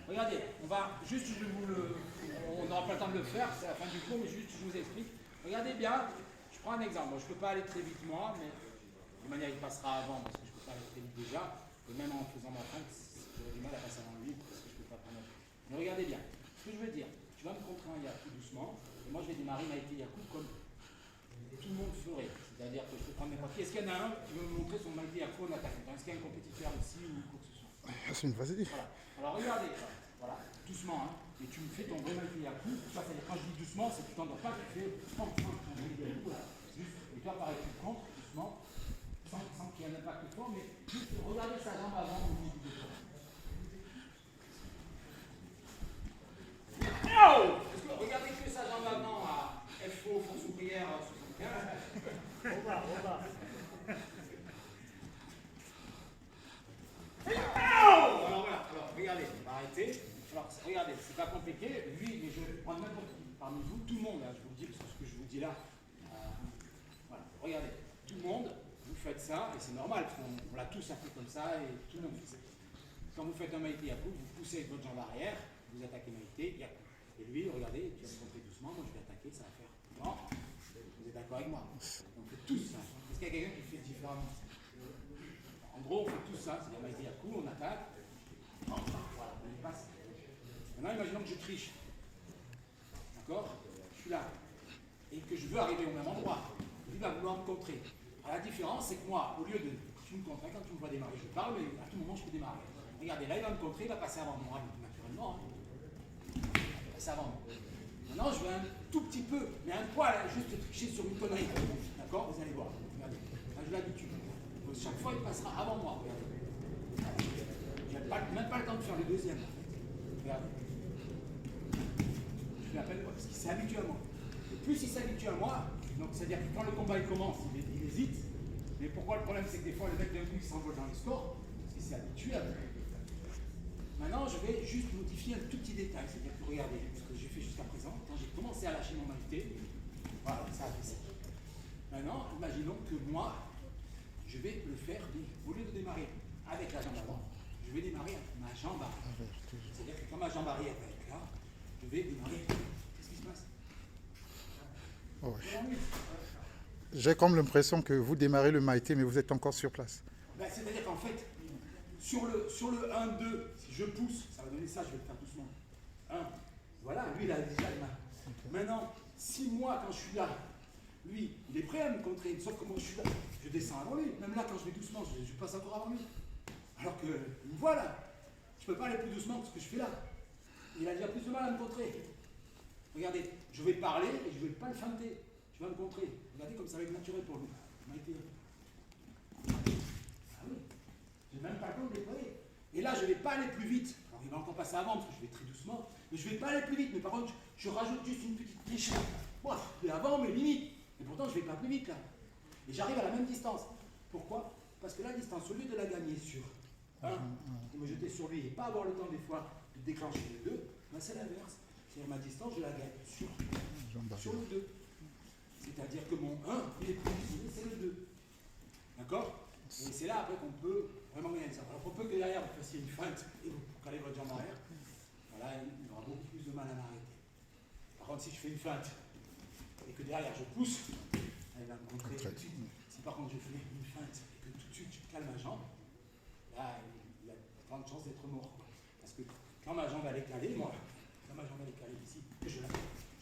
Regardez, on va juste, on n'aura pas le temps de le faire, c'est la fin du cours, mais juste je vous explique. Regardez bien, je prends un exemple. Bon, je ne peux pas aller très vite moi, mais de manière il passera avant parce que je ne peux pas aller très vite déjà. Et même en faisant ma fin, j'aurais du mal à passer avant lui parce que je ne peux pas prendre. Mais regardez bien, ce que je veux dire, tu vas me contrer un yaku doucement, et moi je vais démarrer ma yaku comme tout le monde ferait. C'est-à-dire que je peux prendre n'importe qui. Est-ce qu'il y en a un qui veut me montrer son maïté yaku en attaque? Est-ce qu'il y a un compétiteur ici ou quoi que ce soit? Vas-y. Voilà. Alors regardez, voilà, doucement, hein, et tu me fais ton vrai maïté yaku. Ça, c'est-à-dire quand je dis doucement, c'est que tu t'endors pas, tu fais pam, pam, ton maïté yaku, là. Juste, et toi, pareil, tu comptes doucement, sans qu'il y ait un impact fort, mais juste regardez sa jambe avant au début de toi. Parce que regardez que sa jambe avant à FO, force ouvrière 75. Alors voilà, alors regardez, on va arrêter. Alors regardez, c'est pas compliqué. Lui, mais je vais prendre n'importe qui parmi vous, tout le monde, là, je vous le dis, parce que ce que je vous dis là, voilà, regardez, tout le monde, vous faites ça, et c'est normal, parce qu'on l'a tous appris comme ça, et tout le monde fait ça. Quand vous faites un maïté yaku, vous poussez avec votre jambe arrière, vous attaquez maïté yaku. Et lui, regardez, tu vas me montrer doucement, moi je vais attaquer, ça va faire. Non, vous êtes d'accord avec moi? On fait tous ça. Est-ce qu'il y a quelqu'un qui fait différemment? En gros, on fait tout ça, c'est-à-dire maïté yaku, on attaque. Voilà, on y passe. Maintenant, imaginons que je triche. D'accord? Je suis là. Et que je veux arriver au même endroit. Lui va vouloir me contrer. Alors, la différence, c'est que moi, au lieu de. Tu me contres, quand tu me vois démarrer, je parle, mais à tout moment, je peux démarrer. Regardez, là, il va me contrer, il va passer avant moi, naturellement. Hein. Il va passer avant moi. Maintenant, je vais un tout petit peu, mais un poil, juste tricher sur une connerie. D'accord? Vous allez voir. Regardez. Là, je l'habitude. Chaque fois, il passera avant moi. Regardez. J'ai même pas le temps de faire le deuxième. Regardez. Je l'appelle parce qu'il s'est habitué à moi. Et plus il s'habitue à moi, donc c'est-à-dire que quand le combat il commence, il hésite. Mais pourquoi le problème, c'est que des fois le mec d'un coup il s'envole dans le score, parce qu'il s'est habitué à moi. Maintenant, je vais juste modifier un tout petit détail, c'est-à-dire que regardez ce que j'ai fait jusqu'à présent, quand j'ai commencé à lâcher mon maïté, voilà, ça a fait ça. Maintenant, imaginons que moi, je vais le faire, au lieu de démarrer avec la jambe avant, je vais démarrer avec ma jambe arrière. C'est-à-dire que quand ma jambe arrière va être là, je vais démarrer. Qu'est-ce qui se passe? J'ai comme l'impression que vous démarrez le maïté, mais vous êtes encore sur place. Ben, c'est-à-dire qu'en fait, sur le 1-2, si je pousse, ça va donner ça, je vais le faire doucement. 1, voilà, lui il a déjà le mal. Maintenant, si moi, quand je suis là, lui, il est prêt à me contrer, sauf que moi je suis là, je descends avant lui. Même là, quand je vais doucement, je passe encore avant lui. Alors que, il me voit là. Je ne peux pas aller plus doucement que ce que je fais là. Il a déjà plus de mal à me contrer. Regardez, je vais parler et je ne vais pas le feinter. Tu vas me contrer. Regardez comme ça va être naturel pour lui. Ah oui. J'ai même pas le temps de déployer. Et là, je ne vais pas aller plus vite. Alors, il va encore passer avant parce que je vais très doucement. Mais je ne vais pas aller plus vite. Mais par contre, je rajoute juste une petite triche. Moi, je vais avant mes limites. Et pourtant, je ne vais pas plus vite là. Et j'arrive à la même distance. Pourquoi? Parce que la distance, au lieu de la gagner sur 1, et me jeter sur lui et pas avoir le temps des fois de déclencher le 2, ben c'est l'inverse. C'est-à-dire ma distance, je la gagne sur le 2. C'est-à-dire que mon 1, il est plus difficile, c'est le 2. D'accord? Et c'est là après qu'on peut vraiment gagner ça. Alors pour peu que derrière vous fassiez une feinte et vous calez votre jambe arrière, voilà, il aura beaucoup plus de mal à m'arrêter. Par contre, si je fais une feinte et que derrière je pousse, elle va me contrer tout de suite. Si par contre je fais une feinte et que tout de suite je cale ma jambe, là, il a de grandes chances d'être mort. Parce que quand ma jambe elle est calée, moi, quand ma jambe elle est calée ici, que je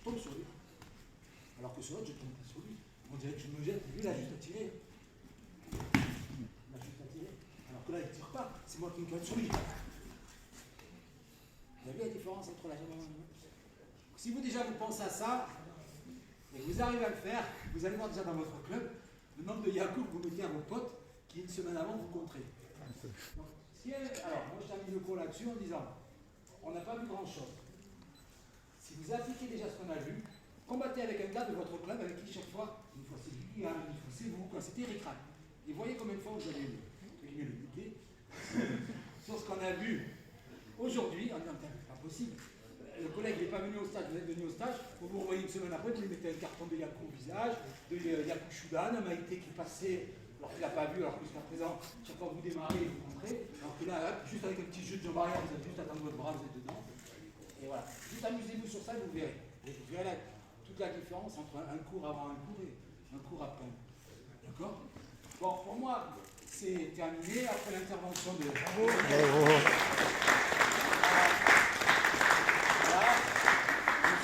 tombe sur lui. Alors que sur l'autre, je ne tombe pas sur lui. On dirait que je me jette, lui, il a juste à tirer. Il a juste à tirer. Alors que là, il ne tire pas. C'est moi qui me cale sur lui. Vous avez vu la différence entre la jambe et la jambe? Si vous déjà vous pensez à ça, et que vous arrivez à le faire, vous allez voir déjà dans votre club le nombre de yaku que vous mettez à vos potes qui, une semaine avant, vous contrez. Donc, alors, moi, je termine le cours là-dessus en disant, on n'a pas vu grand-chose. Si vous appliquez déjà ce qu'on a vu, combattez avec un gars de votre club avec qui chaque fois, une fois c'est lui, une fois c'est vous, quoi, c'était Eric. Et voyez combien de fois vous allez le buter sur ce qu'on a vu aujourd'hui, en disant, c'est pas possible. Le collègue n'est pas venu au stage, vous êtes venu au stage, vous vous revoyez une semaine après, vous lui mettez un carton de yaku au visage, de yaku shudan, un maïté qui passait Alors qu'il n'a pas vu, alors que jusqu'à présent, chaque fois que vous démarrez, vous rentrez. Alors que là, hop, juste avec un petit jeu de jambe arrière, vous avez juste attendre votre bras, vous êtes dedans. Et voilà. Juste amusez-vous sur ça, vous verrez. Vous verrez toute la différence entre un cours avant un cours et un cours après. D'accord? Bon, pour moi, c'est terminé après l'intervention de... Bravo.